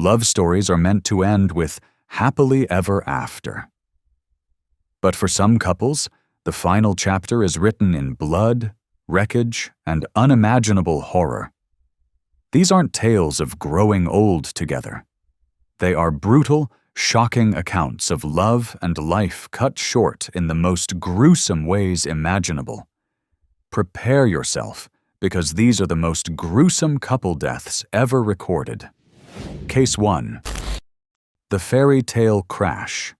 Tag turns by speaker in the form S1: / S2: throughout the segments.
S1: Love stories are meant to end with happily ever after. But for some couples, the final chapter is written in blood, wreckage, and unimaginable horror. These aren't tales of growing old together. They are brutal, shocking accounts of love and life cut short in the most gruesome ways imaginable. Prepare yourself, because these are the most gruesome couple deaths ever recorded. Case 1. The Fairy Tale Crash.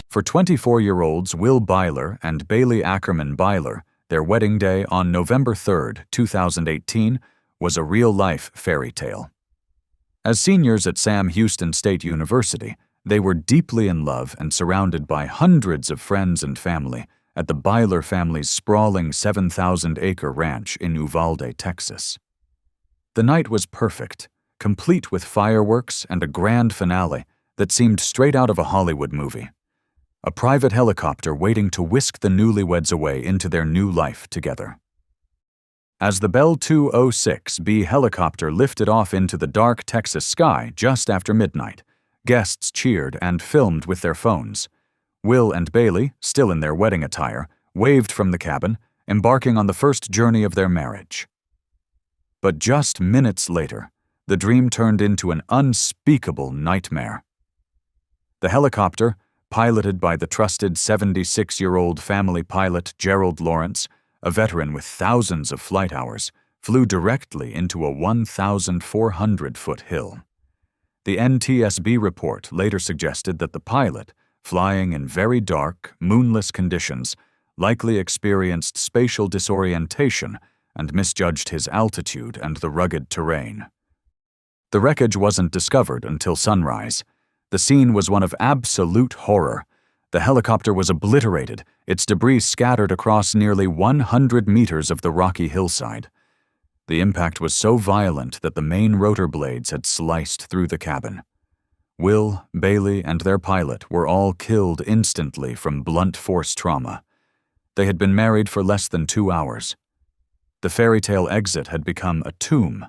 S1: For 24-year-olds Will Byler and Bailey Ackerman Byler, their wedding day on November 3, 2018, was a real-life fairy tale. As seniors at Sam Houston State University, they were deeply in love and surrounded by hundreds of friends and family at the Byler family's sprawling 7,000-acre ranch in Uvalde, Texas. The night was perfect, complete with fireworks and a grand finale that seemed straight out of a Hollywood movie. A private helicopter waiting to whisk the newlyweds away into their new life together. As the Bell 206B helicopter lifted off into the dark Texas sky just after midnight, guests cheered and filmed with their phones. Will and Bailey, still in their wedding attire, waved from the cabin, embarking on the first journey of their marriage. But just minutes later, the dream turned into an unspeakable nightmare. The helicopter, piloted by the trusted 76-year-old family pilot Gerald Lawrence, a veteran with thousands of flight hours, flew directly into a 1,400-foot hill. The NTSB report later suggested that the pilot, flying in very dark, moonless conditions, likely experienced spatial disorientation and misjudged his altitude and the rugged terrain. The wreckage wasn't discovered until sunrise. The scene was one of absolute horror. The helicopter was obliterated, its debris scattered across nearly 100 meters of the rocky hillside. The impact was so violent that the main rotor blades had sliced through the cabin. Will, Bailey, and their pilot were all killed instantly from blunt force trauma. They had been married for less than 2 hours. The fairy tale exit had become a tomb,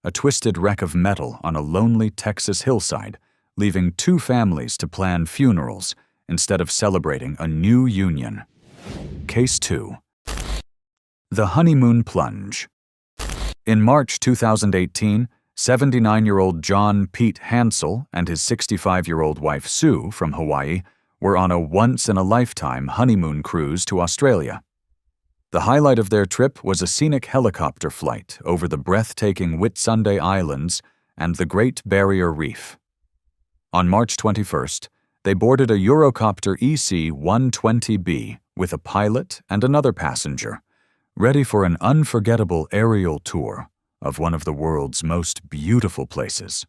S1: a twisted wreck of metal on a lonely Texas hillside, leaving 2 families to plan funerals instead of celebrating a new union. Case 2. The Honeymoon Plunge. In March 2018, 79-year-old John Pete Hansel and his 65-year-old wife Sue from Hawaii were on a once-in-a-lifetime honeymoon cruise to Australia. The highlight of their trip was a scenic helicopter flight over the breathtaking Whitsunday Islands and the Great Barrier Reef. On March 21st, they boarded a Eurocopter EC-120B with a pilot and another passenger, ready for an unforgettable aerial tour of one of the world's most beautiful places.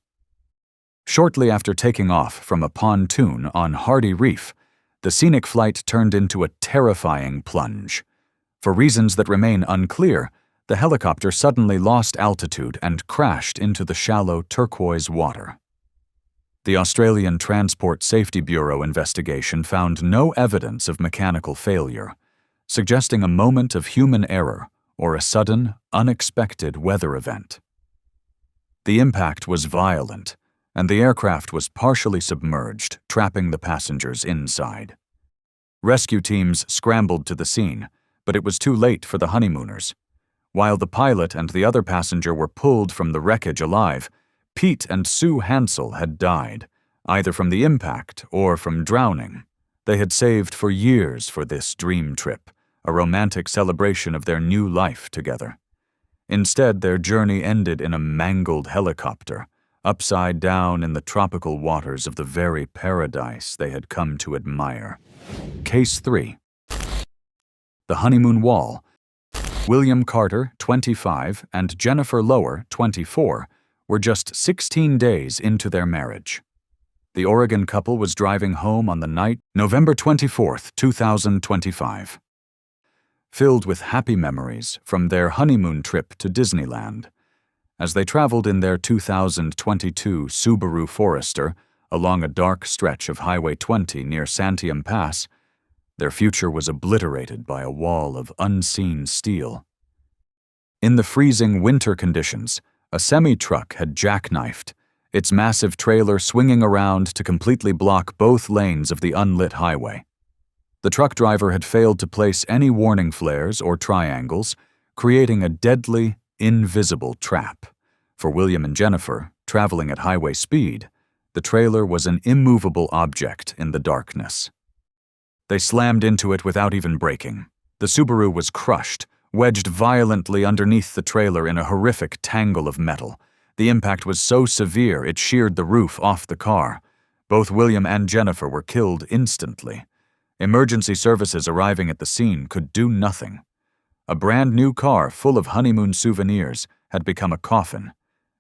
S1: Shortly after taking off from a pontoon on Hardy Reef, the scenic flight turned into a terrifying plunge. For reasons that remain unclear, the helicopter suddenly lost altitude and crashed into the shallow turquoise water. The Australian Transport Safety Bureau investigation found no evidence of mechanical failure, suggesting a moment of human error or a sudden, unexpected weather event. The impact was violent, and the aircraft was partially submerged, trapping the passengers inside. Rescue teams scrambled to the scene, but it was too late for the honeymooners. While the pilot and the other passenger were pulled from the wreckage alive, Pete and Sue Hansel had died, either from the impact or from drowning. They had saved for years for this dream trip, a romantic celebration of their new life together. Instead, their journey ended in a mangled helicopter, upside down in the tropical waters of the very paradise they had come to admire. Case 3. The Honeymoon Wall. William Carter, 25, and Jennifer Lower, 24, were just 16 days into their marriage. The Oregon couple was driving home on the night November 24, 2025. Filled with happy memories from their honeymoon trip to Disneyland. As they traveled in their 2022 Subaru Forester along a dark stretch of Highway 20 near Santiam Pass, their future was obliterated by a wall of unseen steel. In the freezing winter conditions, a semi-truck had jackknifed, its massive trailer swinging around to completely block both lanes of the unlit highway. The truck driver had failed to place any warning flares or triangles, creating a deadly, invisible trap. For William and Jennifer, traveling at highway speed, the trailer was an immovable object in the darkness. They slammed into it without even braking. The Subaru was crushed, wedged violently underneath the trailer in a horrific tangle of metal. The impact was so severe it sheared the roof off the car. Both William and Jennifer were killed instantly. Emergency services arriving at the scene could do nothing. A brand new car full of honeymoon souvenirs had become a coffin,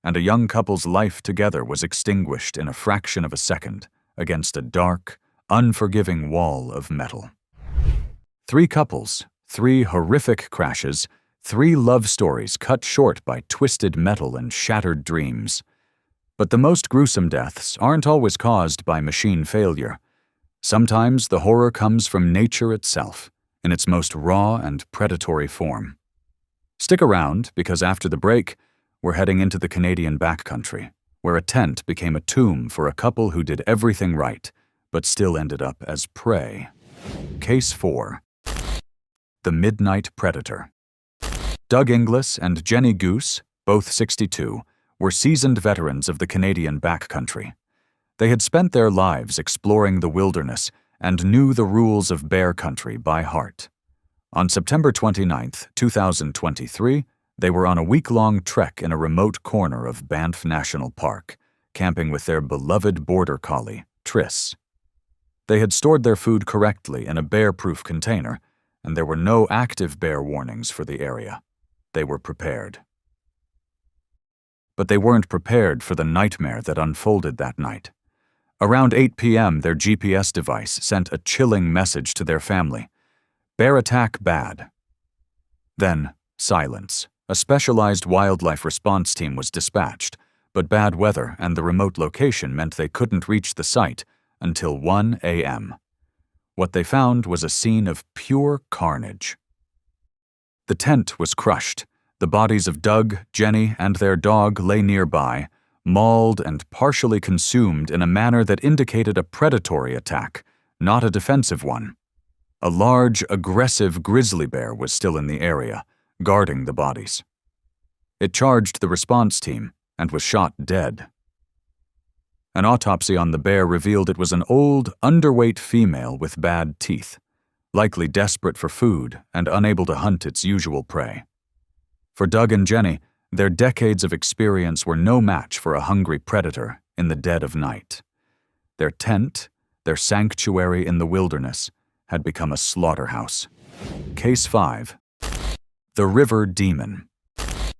S1: and a young couple's life together was extinguished in a fraction of a second against a dark, unforgiving wall of metal. 3 couples, 3 horrific crashes, 3 love stories cut short by twisted metal and shattered dreams. But the most gruesome deaths aren't always caused by machine failure. Sometimes the horror comes from nature itself, in its most raw and predatory form. Stick around, because after the break, we're heading into the Canadian backcountry, where a tent became a tomb for a couple who did everything right, but still ended up as prey. Case 4. The Midnight Predator. Doug Inglis and Jenny Goose, both 62, were seasoned veterans of the Canadian backcountry. They had spent their lives exploring the wilderness and knew the rules of bear country by heart. On September 29, 2023, they were on a week-long trek in a remote corner of Banff National Park, camping with their beloved border collie, Triss. They had stored their food correctly in a bear-proof container, and there were no active bear warnings for the area. They were prepared. But they weren't prepared for the nightmare that unfolded that night. Around 8 p.m., their GPS device sent a chilling message to their family. Bear attack bad. Then, silence. A specialized wildlife response team was dispatched, but bad weather and the remote location meant they couldn't reach the site until 1 a.m. What they found was a scene of pure carnage. The tent was crushed. The bodies of Doug, Jenny, and their dog lay nearby, mauled and partially consumed in a manner that indicated a predatory attack, not a defensive one. A large, aggressive grizzly bear was still in the area, guarding the bodies. It charged the response team and was shot dead. An autopsy on the bear revealed it was an old, underweight female with bad teeth, likely desperate for food and unable to hunt its usual prey. For Doug and Jenny, their decades of experience were no match for a hungry predator in the dead of night. Their tent, their sanctuary in the wilderness, had become a slaughterhouse. Case 5. The River Demon.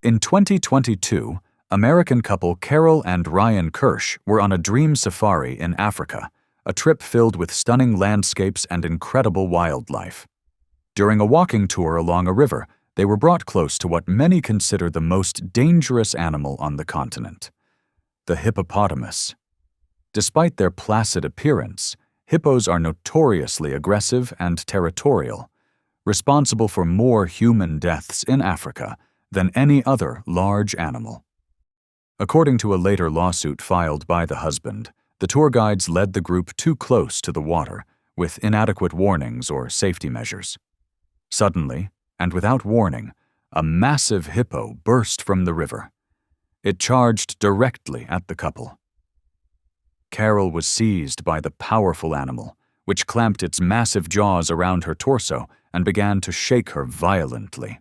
S1: In 2022, American couple Carol and Ryan Kirsch were on a dream safari in Africa, a trip filled with stunning landscapes and incredible wildlife. During a walking tour along a river, they were brought close to what many consider the most dangerous animal on the continent, the hippopotamus. Despite their placid appearance, hippos are notoriously aggressive and territorial, responsible for more human deaths in Africa than any other large animal. According to a later lawsuit filed by the husband, the tour guides led the group too close to the water, with inadequate warnings or safety measures. Suddenly, and without warning, a massive hippo burst from the river. It charged directly at the couple. Carol was seized by the powerful animal, which clamped its massive jaws around her torso and began to shake her violently.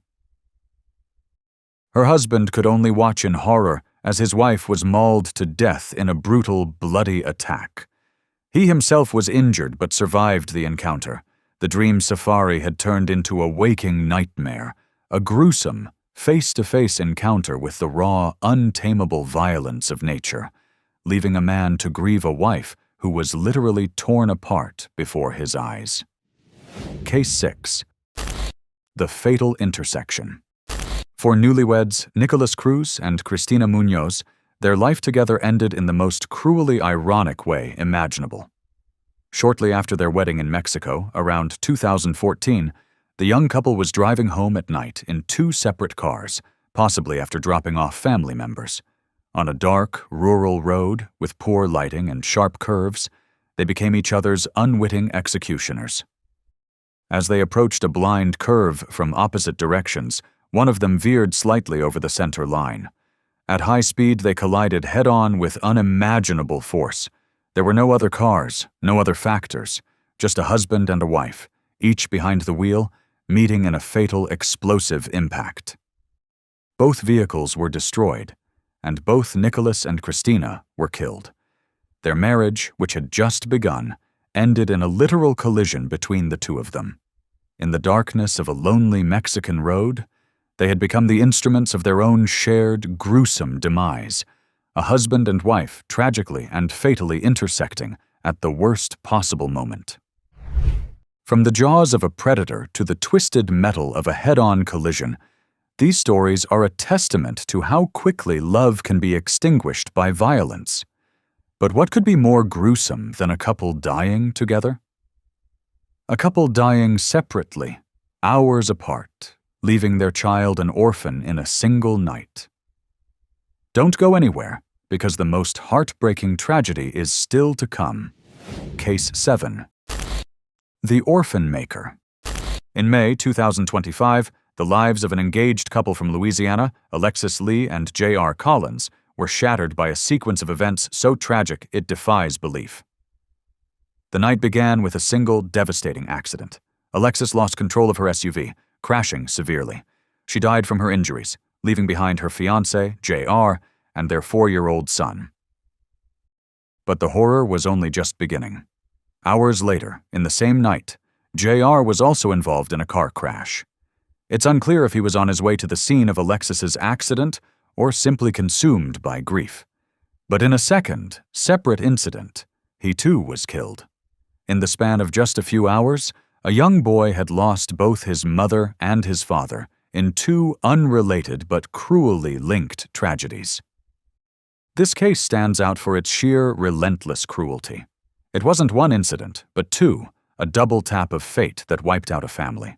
S1: Her husband could only watch in horror as his wife was mauled to death in a brutal, bloody attack. He himself was injured but survived the encounter. The dream safari had turned into a waking nightmare, a gruesome, face-to-face encounter with the raw, untamable violence of nature, leaving a man to grieve a wife who was literally torn apart before his eyes. Case 6. The Fatal Intersection. For newlyweds Nicholas Cruz and Cristina Munoz, their life together ended in the most cruelly ironic way imaginable. Shortly after their wedding in Mexico, around 2014, the young couple was driving home at night in 2 separate cars, possibly after dropping off family members. On a dark, rural road with poor lighting and sharp curves, they became each other's unwitting executioners. As they approached a blind curve from opposite directions, one of them veered slightly over the center line. At high speed, they collided head-on with unimaginable force. There were no other cars, no other factors, just a husband and a wife, each behind the wheel, meeting in a fatal explosive impact. Both vehicles were destroyed, and both Nicholas and Christina were killed. Their marriage, which had just begun, ended in a literal collision between the two of them. In the darkness of a lonely Mexican road, they had become the instruments of their own shared, gruesome demise, a husband and wife tragically and fatally intersecting at the worst possible moment. From the jaws of a predator to the twisted metal of a head-on collision, these stories are a testament to how quickly love can be extinguished by violence. But what could be more gruesome than a couple dying together? A couple dying separately, hours apart, leaving their child an orphan in a single night. Don't go anywhere, because the most heartbreaking tragedy is still to come. Case 7. The Orphan Maker. In May 2025, the lives of an engaged couple from Louisiana, Alexis Lee and J.R. Collins, were shattered by a sequence of events so tragic it defies belief. The night began with a single devastating accident. Alexis lost control of her SUV, crashing severely. She died from her injuries, leaving behind her fiancé, J.R., and their 4-year-old son. But the horror was only just beginning. Hours later, in the same night, J.R. was also involved in a car crash. It's unclear if he was on his way to the scene of Alexis's accident or simply consumed by grief. But in a second, separate incident, he too was killed. In the span of just a few hours, a young boy had lost both his mother and his father in two unrelated but cruelly linked tragedies. This case stands out for its sheer, relentless cruelty. It wasn't one incident, but two, a double tap of fate that wiped out a family.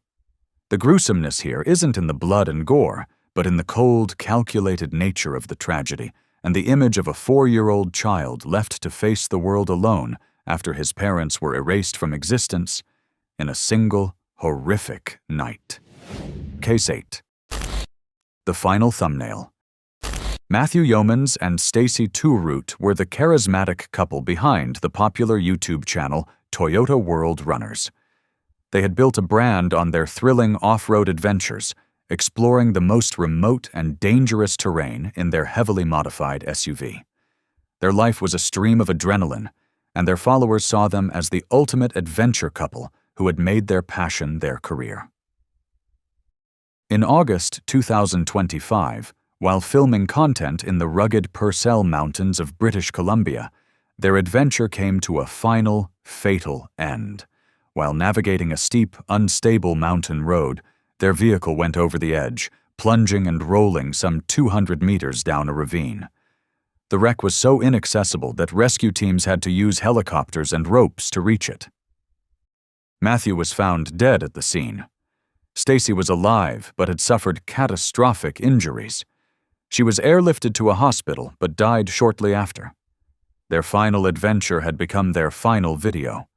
S1: The gruesomeness here isn't in the blood and gore, but in the cold, calculated nature of the tragedy and the image of a 4-year-old child left to face the world alone after his parents were erased from existence in a single, horrific night. Case 8. The Final Thumbnail. Matthew Yeomans and Stacy Turoot were the charismatic couple behind the popular YouTube channel Toyota World Runners. They had built a brand on their thrilling off-road adventures, exploring the most remote and dangerous terrain in their heavily modified SUV. Their life was a stream of adrenaline, and their followers saw them as the ultimate adventure couple who had made their passion their career. In August 2025, while filming content in the rugged Purcell Mountains of British Columbia, their adventure came to a final, fatal end. While navigating a steep, unstable mountain road, their vehicle went over the edge, plunging and rolling some 200 meters down a ravine. The wreck was so inaccessible that rescue teams had to use helicopters and ropes to reach it. Matthew was found dead at the scene. Stacy was alive but had suffered catastrophic injuries. She was airlifted to a hospital but died shortly after. Their final adventure had become their final video.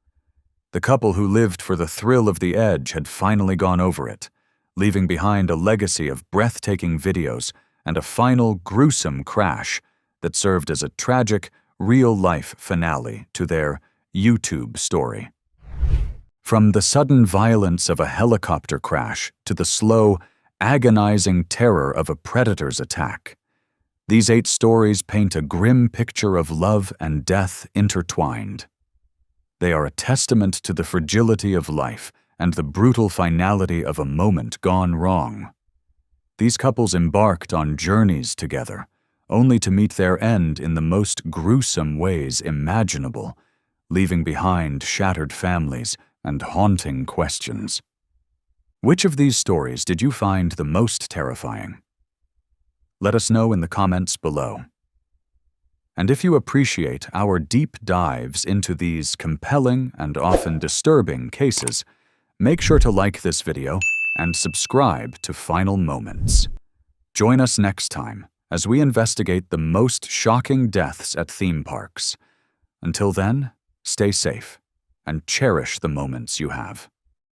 S1: The couple who lived for the thrill of the edge had finally gone over it, leaving behind a legacy of breathtaking videos and a final gruesome crash that served as a tragic, real-life finale to their YouTube story. From the sudden violence of a helicopter crash to the slow, agonizing terror of a predator's attack, these 8 stories paint a grim picture of love and death intertwined. They are a testament to the fragility of life and the brutal finality of a moment gone wrong. These couples embarked on journeys together, only to meet their end in the most gruesome ways imaginable, leaving behind shattered families and haunting questions. Which of these stories did you find the most terrifying? Let us know in the comments below. And if you appreciate our deep dives into these compelling and often disturbing cases, make sure to like this video and subscribe to Final Moments. Join us next time as we investigate the most shocking deaths at theme parks. Until then, stay safe and cherish the moments you have.